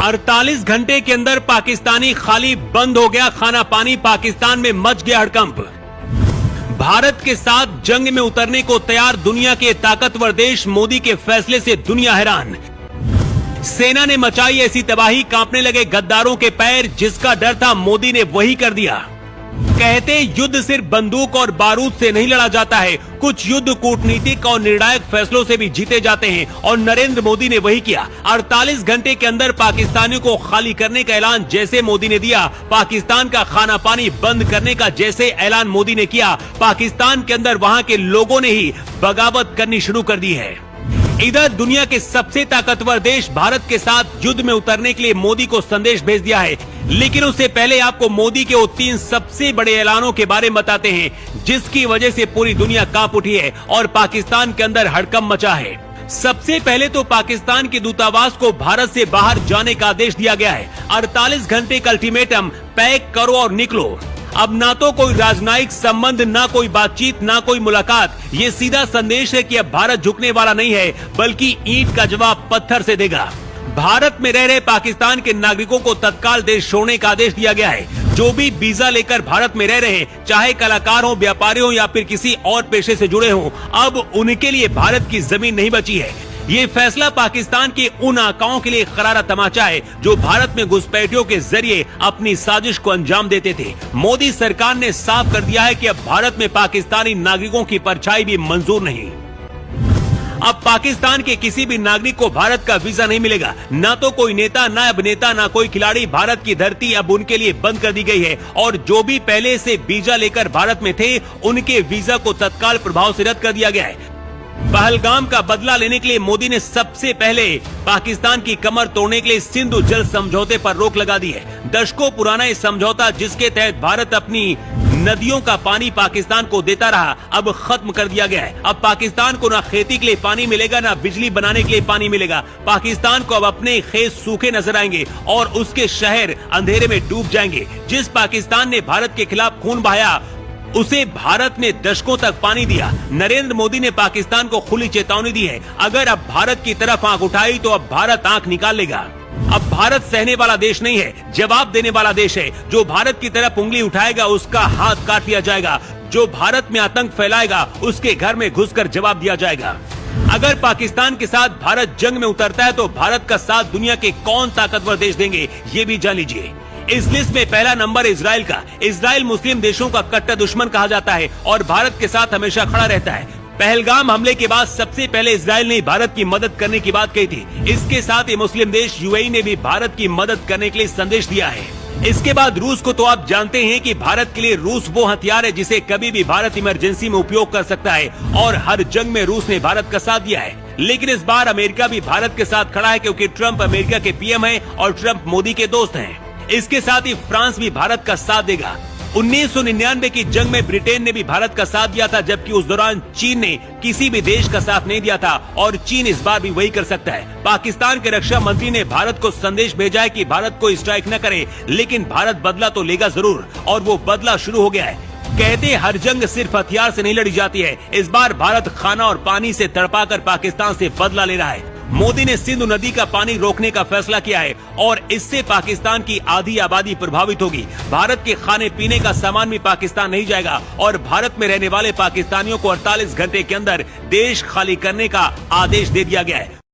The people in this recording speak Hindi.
48 घंटे के अंदर पाकिस्तानी खाली बंद हो गया खाना पानी। पाकिस्तान में मच गया हड़कंप। भारत के साथ जंग में उतरने को तैयार दुनिया के ताकतवर देश। मोदी के फैसले से दुनिया हैरान। सेना ने मचाई ऐसी तबाही, कांपने लगे गद्दारों के पैर। जिसका डर था मोदी ने वही कर दिया। कहते युद्ध सिर्फ बंदूक और बारूद से नहीं लड़ा जाता है, कुछ युद्ध कूटनीतिक और निर्णायक फैसलों से भी जीते जाते हैं। और नरेंद्र मोदी ने वही किया। 48 घंटे के अंदर पाकिस्तानियों को खाली करने का ऐलान जैसे मोदी ने दिया, पाकिस्तान का खाना पानी बंद करने का जैसे ऐलान मोदी ने किया, पाकिस्तान के अंदर वहां के लोगों ने ही बगावत करनी शुरू कर दी है। इधर दुनिया के सबसे ताकतवर देश भारत के साथ युद्ध में उतरने के लिए मोदी को संदेश भेज दिया है। लेकिन उससे पहले आपको मोदी के वो 3 सबसे बड़े ऐलानों के बारे में बताते हैं, जिसकी वजह से पूरी दुनिया कांप उठी है और पाकिस्तान के अंदर हड़कंप मचा है। सबसे पहले तो पाकिस्तान के दूतावास को भारत से बाहर जाने का आदेश दिया गया है। 48 घंटे का अल्टीमेटम, पैक करो और निकलो। अब ना तो कोई राजनयिक संबंध, ना कोई बातचीत, ना कोई मुलाकात। ये सीधा संदेश है कि अब भारत झुकने वाला नहीं है, बल्कि ईंट का जवाब पत्थर से देगा। भारत में रह रहे पाकिस्तान के नागरिकों को तत्काल देश छोड़ने का आदेश दिया गया है। जो भी वीजा लेकर भारत में रह रहे हैं, चाहे कलाकार हो, व्यापारी हो या फिर किसी और पेशे से जुड़े हों, अब उनके लिए भारत की जमीन नहीं बची है। ये फैसला पाकिस्तान के उन आकाओं के लिए करारा तमाचा है जो भारत में घुसपैठियों के जरिए अपनी साजिश को अंजाम देते थे। मोदी सरकार ने साफ कर दिया है कि अब भारत में पाकिस्तानी नागरिकों की परछाई भी मंजूर नहीं। अब पाकिस्तान के किसी भी नागरिक को भारत का वीजा नहीं मिलेगा। ना तो कोई नेता, ना अभिनेता, ना कोई खिलाड़ी। भारत की धरती अब उनके लिए बंद कर दी गई है और जो भी पहले से वीजा लेकर भारत में थे, उनके वीजा को तत्काल प्रभाव से रद्द कर दिया गया है। पहलगाम का बदला लेने के लिए मोदी ने सबसे पहले पाकिस्तान की कमर तोड़ने के लिए सिंधु जल समझौते पर रोक लगा दी है। दशकों पुराना ये समझौता, जिसके तहत भारत अपनी नदियों का पानी पाकिस्तान को देता रहा, अब खत्म कर दिया गया है। अब पाकिस्तान को ना खेती के लिए पानी मिलेगा, ना बिजली बनाने के लिए पानी मिलेगा। पाकिस्तान को अब अपने खेत सूखे नजर आएंगे और उसके शहर अंधेरे में डूब जाएंगे। जिस पाकिस्तान ने भारत के खिलाफ खून बहाया, उसे भारत ने दशकों तक पानी दिया। नरेंद्र मोदी ने पाकिस्तान को खुली चेतावनी दी है, अगर अब भारत की तरफ आंख उठाई तो अब भारत आंख निकाल लेगा। अब भारत सहने वाला देश नहीं है, जवाब देने वाला देश है। जो भारत की तरफ उंगली उठाएगा, उसका हाथ काट लिया जाएगा। जो भारत में आतंक फैलाएगा, उसके घर में घुसकर जवाब दिया जाएगा। अगर पाकिस्तान के साथ भारत जंग में उतरता है तो भारत का साथ दुनिया के कौन ताकतवर देश देंगे, ये भी जान लीजिए। इस लिस्ट में पहला नंबर इजराइल का। इजराइल मुस्लिम देशों का कट्टर दुश्मन कहा जाता है और भारत के साथ हमेशा खड़ा रहता है। पहलगाम हमले के बाद सबसे पहले इजराइल ने भारत की मदद करने की बात कही थी। इसके साथ ही मुस्लिम देश यूएई ने भी भारत की मदद करने के लिए संदेश दिया है। इसके बाद रूस को तो आप जानते हैं कि भारत के लिए रूस वो हथियार है जिसे कभी भी भारत इमरजेंसी में उपयोग कर सकता है और हर जंग में रूस ने भारत का साथ दिया है। लेकिन इस बार अमेरिका भी भारत के साथ खड़ा है, क्योंकि ट्रंप अमेरिका के पीएम है और ट्रंप मोदी के दोस्त हैं। इसके साथ ही फ्रांस भी भारत का साथ देगा। 1999 की जंग में ब्रिटेन ने भी भारत का साथ दिया था, जबकि उस दौरान चीन ने किसी भी देश का साथ नहीं दिया था और चीन इस बार भी वही कर सकता है। पाकिस्तान के रक्षा मंत्री ने भारत को संदेश भेजा है कि भारत को स्ट्राइक न करे, लेकिन भारत बदला तो लेगा जरूर और वो बदला शुरू हो गया है। कहते हर जंग सिर्फ हथियार से नहीं लड़ी जाती है। इस बार भारत खाना और पानी से तड़पाकर पाकिस्तान से बदला ले रहा है। मोदी ने सिंधु नदी का पानी रोकने का फैसला किया है और इससे पाकिस्तान की आधी आबादी प्रभावित होगी। भारत के खाने पीने का सामान भी पाकिस्तान नहीं जाएगा और भारत में रहने वाले पाकिस्तानियों को 48 घंटे के अंदर देश खाली करने का आदेश दे दिया गया है।